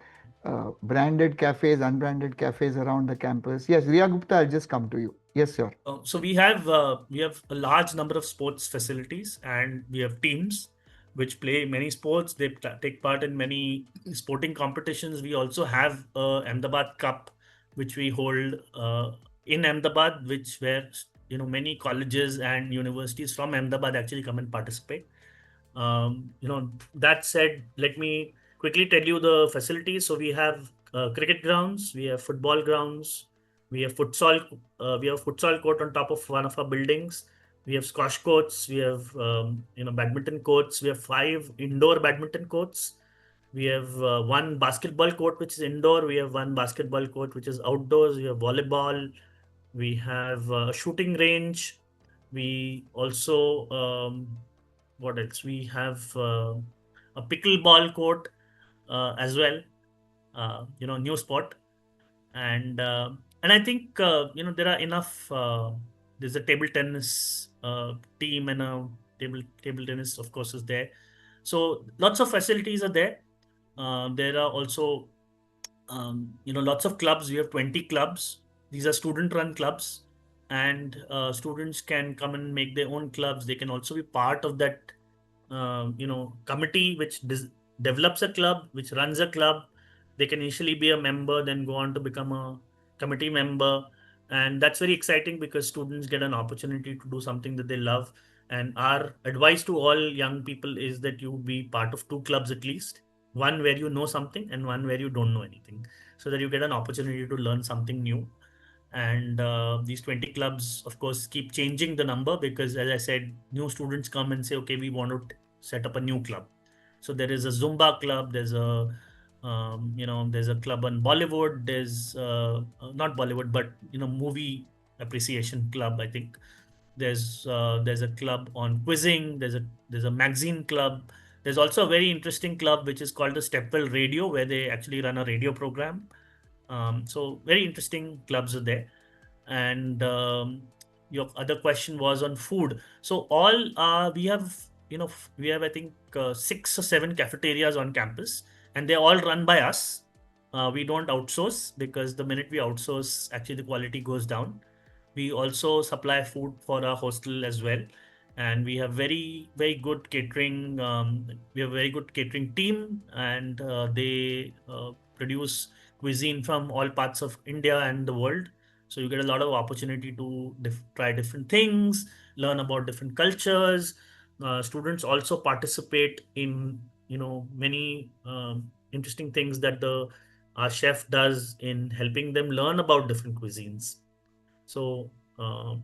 are branded cafes, unbranded cafes around the campus. Yes, Riya Gupta, I'll just come to you. Yes, sir. So we have a large number of sports facilities, and we have teams which play many sports. They take part in many sporting competitions. We also have a Ahmedabad Cup, which we hold in Ahmedabad, which where many colleges and universities from Ahmedabad actually come and participate. That said, let me quickly tell you the facilities. So we have cricket grounds, we have football grounds, we have futsal court on top of one of our buildings. We have squash courts, we have badminton courts, we have 5 indoor badminton courts. We have one basketball court which is indoor. We have one basketball court which is outdoors. We have volleyball. We have a shooting range. We also what else? We have a pickleball court as well. New sport, and I think there are enough. There's a table tennis team, and a table tennis, of course, is there. So lots of facilities are there. There are also lots of clubs. We have 20 clubs. These are student-run clubs, and students can come and make their own clubs. They can also be part of that committee which develops a club, which runs a club. They can initially be a member, then go on to become a committee member, and that's very exciting because students get an opportunity to do something that they love. And our advice to all young people is that you be part of 2 clubs at least, one where you know something and one where you don't know anything, so that you get an opportunity to learn something new. And these 20 clubs, of course, keep changing the number because, as I said, new students come and say, okay, we want to set up a new club. So there is a Zumba club, there's a there's a club on Bollywood, there's not Bollywood, but movie appreciation club, I think. There's a club on quizzing, there's a magazine club. There's also a very interesting club which is called the Stepwell Radio, where they actually run a radio program. So very interesting clubs are there. And your other question was on food. So all we have, I think 6 or 7 cafeterias on campus, and they're all run by us. We don't outsource because the minute we outsource, actually the quality goes down. We also supply food for our hostel as well, and we have very good catering. We have a very good catering team, and they produce cuisine from all parts of India and the world. So you get a lot of opportunity to try different things, learn about different cultures. Students also participate in many interesting things that our chef does in helping them learn about different cuisines. So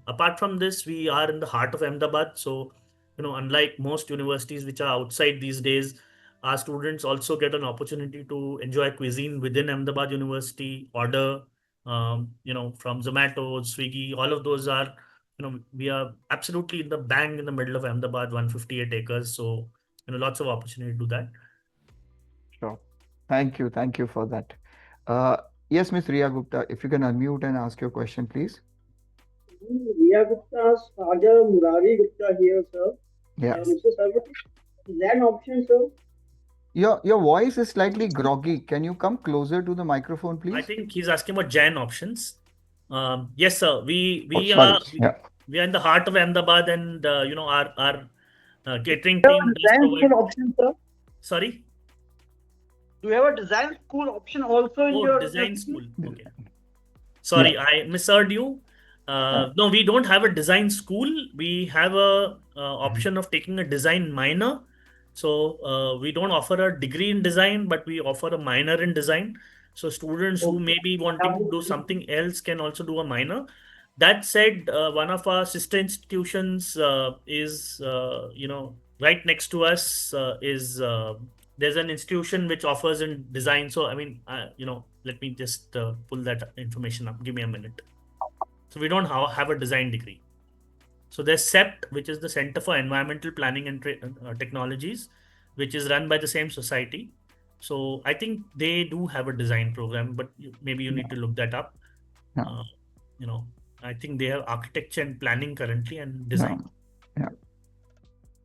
apart from this, we are in the heart of Ahmedabad. So unlike most universities which are outside these days, our students also get an opportunity to enjoy cuisine within Ahmedabad University, order from Zomato, Swiggy. All of those are, we are absolutely in the bang in the middle of Ahmedabad, 158 acres. So lots of opportunity to do that. Sure. Thank you for that. Yes, Ms. Riya Gupta, if you can unmute and ask your question, please. Riya Gupta's father, Murari Gupta here, sir. Yeah. Mr. Sarwate, is that an option, sir? Your voice is slightly groggy. Can you come closer to the microphone, please? I think he's asking about Jain options. Yes, sir. We sorry. we are in the heart of Ahmedabad, and our catering Do you team have a does design provide. school option, sir? Sorry? Do you have a design school option also in your design school. Okay. Sorry, I misheard you. No, we don't have a design school. We have a option of taking a design minor. So we don't offer a degree in design, but we offer a minor in design. So students who may be wanting to do something else can also do a minor. That said, one of our sister institutions is right next to us is there's an institution which offers in design. So I mean, let me just pull that information up. Give me a minute. So we don't have a design degree. So there's CEPT, which is the Center for Environmental Planning and Technologies, which is run by the same society. So I think they do have a design program, but maybe you need to look that up. I think they have architecture and planning currently and design.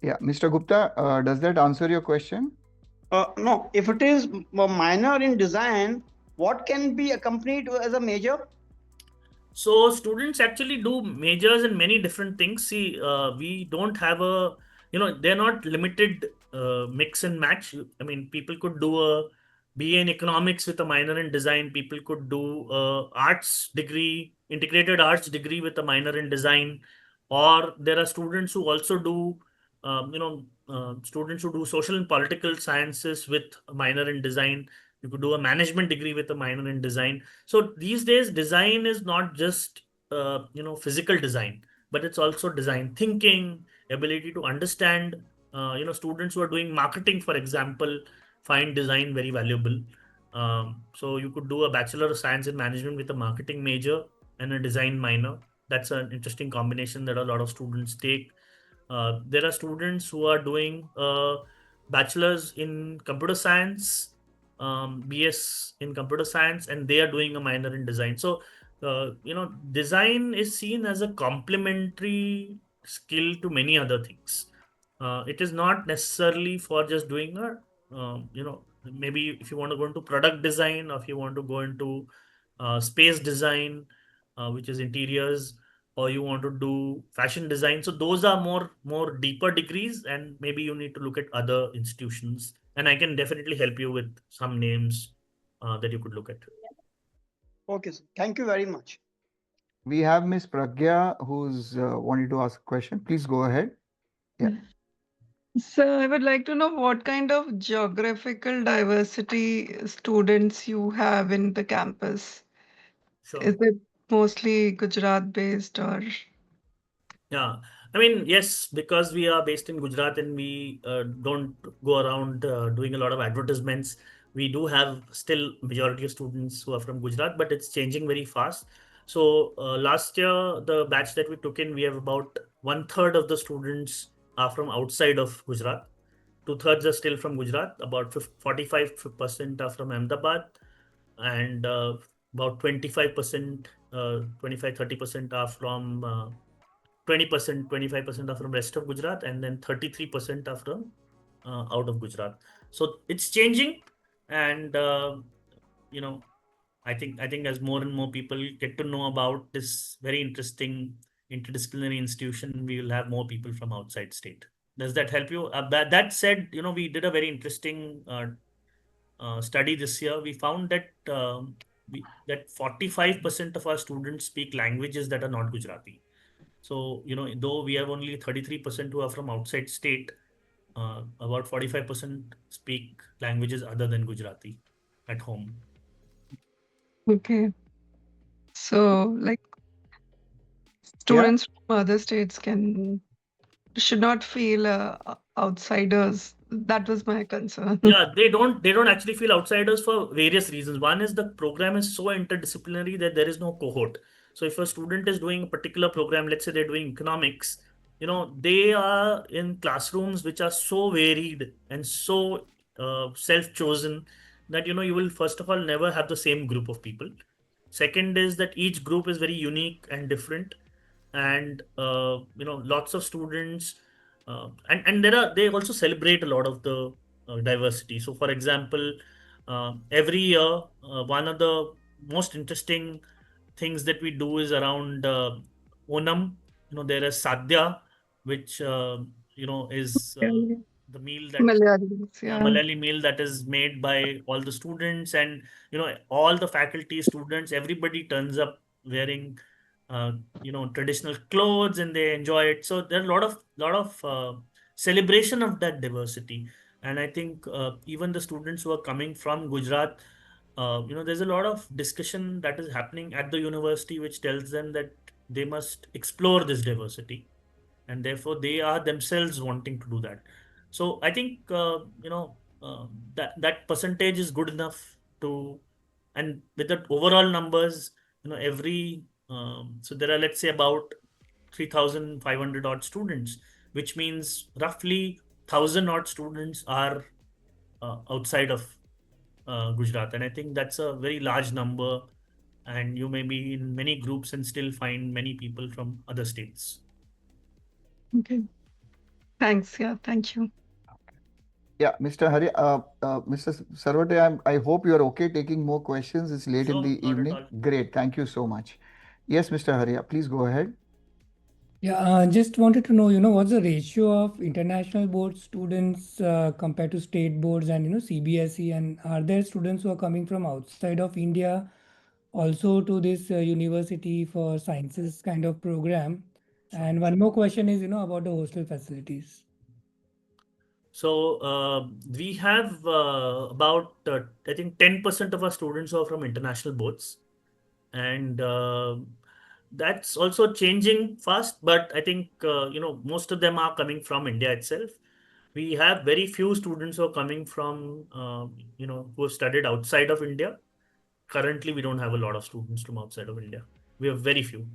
Yeah. Mr. Gupta, does that answer your question? No. If it is a minor in design, what can be accompanied as a major? So students actually do majors in many different things. See, we don't have a, they're not limited mix and match. I mean, people could do a BA in economics with a minor in design. People could do a arts degree, integrated arts degree with a minor in design. Or there are students who also do, students who do social and political sciences with a minor in design. You could do a management degree with a minor in design. So these days, design is not just physical design, but it's also design thinking, ability to understand. Students who are doing marketing, for example, find design very valuable. So you could do a Bachelor of Science in Management with a marketing major and a design minor. That's an interesting combination that a lot of students take. There are students who are doing bachelor's in computer science, BS in computer science, and they are doing a minor in design. So, design is seen as a complementary skill to many other things. It is not necessarily for just doing a, maybe if you want to go into product design, or if you want to go into space design, which is interiors, or you want to do fashion design. So those are more deeper degrees, and maybe you need to look at other institutions. And I can definitely help you with some names that you could look at. Okay, sir. Thank you very much. We have Miss Pragya who's wanted to ask a question. Please go ahead. Yeah. So I would like to know what kind of geographical diversity students you have in the campus. Sure. Is it mostly Gujarat based or? Yeah, I mean, yes, because we are based in Gujarat and we don't go around doing a lot of advertisements. We do have still majority of students who are from Gujarat, but it's changing very fast. So last year, the batch that we took in, we have about 1/3 of the students are from outside of Gujarat. 2/3 are still from Gujarat. About 45% are from Ahmedabad, and about 25%, 25-30% are from 20%, 25% are from rest of Gujarat, and then 33% are from out of Gujarat. So it's changing, and you know, I think as more and more people get to know about this very interesting interdisciplinary institution, we will have more people from outside state. Does that help you? That said, we did a very interesting study this year. We found that that 45% of our students speak languages that are not Gujarati. So, though we have only 33% who are from outside state, about 45% speak languages other than Gujarati at home. Okay. So, like students from other states should not feel outsiders. That was my concern. Yeah, they don't actually feel outsiders for various reasons. One is the program is so interdisciplinary that there is no cohort. So if a student is doing a particular program, let's say they're doing economics, they are in classrooms which are so varied and so self-chosen that you will first of all never have the same group of people. Second is that each group is very unique and different, and lots of students, and they also celebrate a lot of the diversity. So for example, every year, one of the most interesting things that we do is around Onam. There is Sadhya, which is Okay. the meal that Malayalis, yeah. Malayali meal that is made by all the students, and all the faculty, students, everybody turns up wearing traditional clothes, and they enjoy it. So there are a lot of celebration of that diversity. And I think even the students who are coming from Gujarat, there's a lot of discussion that is happening at the university which tells them that they must explore this diversity, and therefore they are themselves wanting to do that. So I think that percentage is good enough to, and with the overall numbers, every so there are, let's say, about 3,500 odd students, which means roughly 1,000 odd students are outside of Gujarat, and I think that's a very large number. And you may be in many groups and still find many people from other states. Okay. Thanks. Yeah. Thank you. Yeah, Mr. Hari, Mr. Sarwate, I hope you are okay taking more questions. It's late in Sure, the not at evening. all. Great, thank you so much. Yes, Mr. Haria, please go ahead. Yeah, just wanted to know, what's the ratio of international board students compared to state boards and, CBSE, and are there students who are coming from outside of India also to this university for sciences kind of program? And one more question is, about the hostel facilities. So we have about I think 10% of our students are from international boards, and that's also changing fast. But I think most of them are coming from India itself. We have very few students who are coming from who have studied outside of India. Currently, we don't have a lot of students from outside of India. We have very few.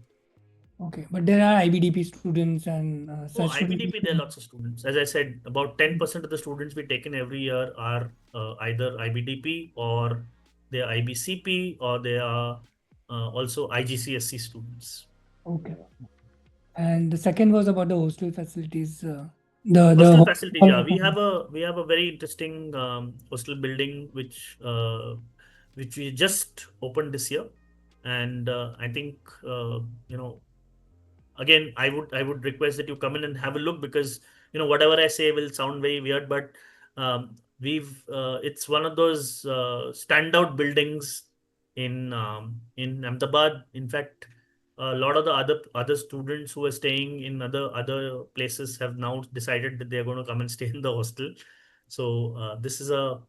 Okay, but there are IBDP students and Oh, such students. IBDP, there are lots of students. As I said, about 10% of the students we taken every year are either IBDP or they are IBCP or they are also IGCSE students. Okay. And the second was about the hostel facilities. Hostel facilities, yeah. We have a very interesting hostel building which we just opened this year, and I think again I would request that you come in and have a look, because whatever I say will sound very weird, but we've it's one of those standout buildings in Ahmedabad. In fact, a lot of the other students who are staying in other places have now decided that they're going to come and stay in the hostel. So this is a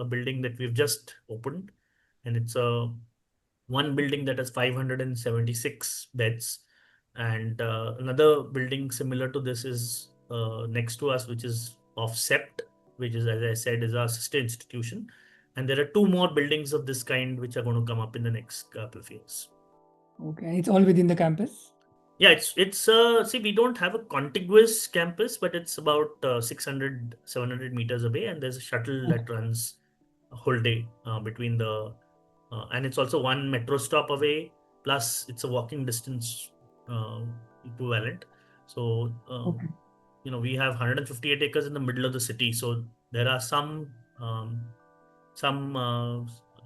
building that we've just opened, and it's a one building that has 576 beds, and another building similar to this is next to us, which is of SEPT, which is, as I said, is our sister institution, and there are two more buildings of this kind which are going to come up in the next couple of years. Okay, and it's all within the campus? Yeah, it's see, we don't have a contiguous campus, but it's about 600-700 meters away, and there's a shuttle that runs a whole day between the and it's also one metro stop away, plus it's a walking distance equivalent. So Okay. we have 158 acres in the middle of the city, so there are some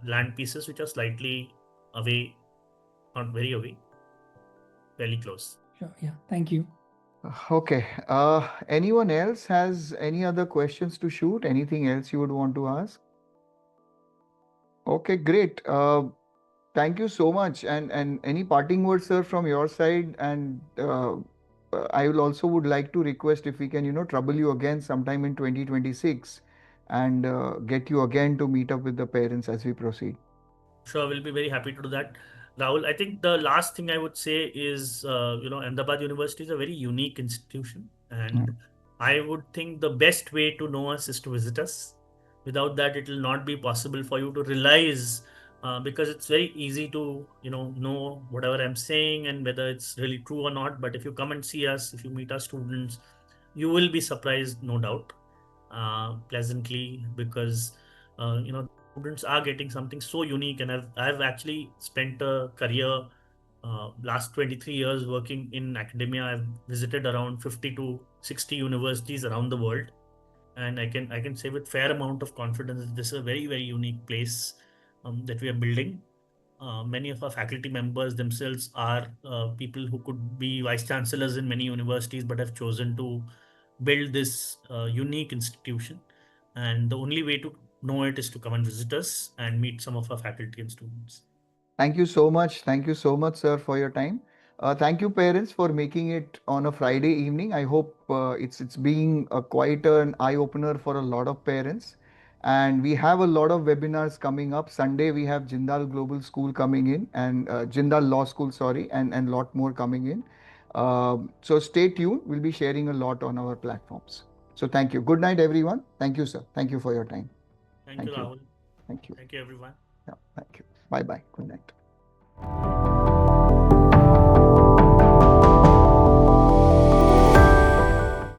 land pieces which are slightly away, not very away, fairly close. Sure. Yeah. Thank you. Okay. Anyone else has any other questions to shoot? Anything else you would want to ask? Okay, great. Thank you so much. And any parting words, sir, from your side? And I will also would like to request if we can, trouble you again sometime in 2026 and get you again to meet up with the parents as we proceed. Sure, we'll be very happy to do that. Rahul, I think the last thing I would say is, Ahmedabad University is a very unique institution, and I would think the best way to know us is to visit us. Without that, it will not be possible for you to realize, because it's very easy to, know whatever I'm saying and whether it's really true or not. But if you come and see us, if you meet our students, you will be surprised, no doubt, pleasantly, because, students are getting something so unique, and I've actually spent a career last 23 years working in academia. I've visited around 50 to 60 universities around the world, and I can say with fair amount of confidence that this is a very, very unique place that we are building. Many of our faculty members themselves are people who could be vice chancellors in many universities, but have chosen to build this unique institution, and the only way to know it is to come and visit us and meet some of our faculty and students. Thank you so much. Thank you so much, sir, for your time. Thank you, parents, for making it on a Friday evening. I hope it's being quite an eye opener for a lot of parents. And we have a lot of webinars coming up. Sunday we have Jindal Global School coming in, and Jindal Law School, sorry, and lot more coming in. So stay tuned. We'll be sharing a lot on our platforms. So thank you. Good night, everyone. Thank you, sir. Thank you for your time. Thank you, Rahul. Thank you. Thank you, everyone. Yeah, thank you. Bye bye. Good night.